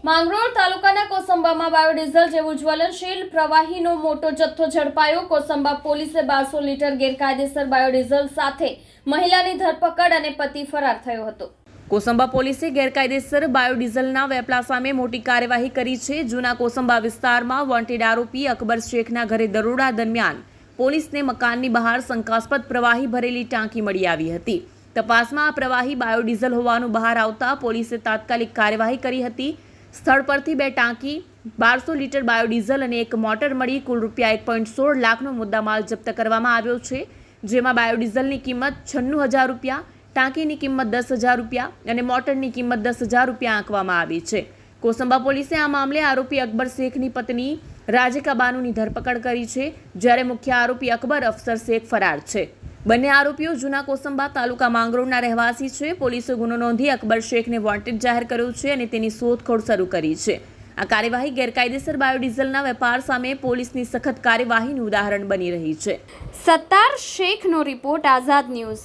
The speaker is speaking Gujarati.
માંગરોળ તાલુકાના કોસંબામાં બાયોડીઝલ જેવું જ્વલનશીલ પ્રવાહીનો મોટો જથ્થો ઝડપાયો। કોસંબા પોલીસે 1200 લીટર ગેરકાયદેસર બાયોડીઝલ સાથે મહિલાની ધરપકડ અને પતિ ફરાર થયો હતો। કોસંબા પોલીસે ગેરકાયદેસર બાયોડીઝલના વેપલા સામે મોટી કાર્યવાહી કરી છે। જૂના કોસંબા વિસ્તારમાં વોન્ટેડ આરોપી અકબર શેખના ઘરે દરોડા દરમિયાન પોલીસને મકાનની બહાર શંકાસ્પદ પ્રવાહી ભરેલી ટાંકી મળી આવી હતી। તપાસમાં આ પ્રવાહી બાયોડીઝલ હોવાનું બહાર આવતા પોલીસે તાત્કાલિક કાર્યવાહી કરી હતી। સ્થળ પરથી 2 ટાંકી 1200 લીટર બાયોડીઝલ અને એક મોટર મળી કુલ રૂપિયા 1.16 લાખનો મુદ્દામાલ જપ્ત કરવામાં આવ્યો છે, જેમાં બાયોડીઝલની કિંમત 96,000 રૂપિયા, ટાંકીની કિંમત 10,000 રૂપિયા અને મોટરની કિંમત 10,000 રૂપિયા આંકવામાં આવી છે। કોસંબા પોલીસે આ મામલે આરોપી અકબર શેખની પત્ની રાઝિકા બાનુની ધરપકડ કરી છે, જ્યારે મુખ્ય આરોપી અકબર અફસર શેખ ફરાર છે। બંને આરોપીઓ જૂના કોસંબા તાલુકા માંગરોળના રહેવાસી છે। પોલીસે ગુનો નોંધી અકબર શેખને વોન્ટેડ જાહેર કર્યો છે અને તેની શોધખોળ શરૂ કરી છે। આ કાર્યવાહી ગેરકાયદેસર બાયોડીઝલના વેપાર સામે પોલીસની સખત કાર્યવાહીનું ઉદાહરણ બની રહી છે। સત્તાર શેખનો રિપોર્ટ, આઝાદ ન્યૂઝ।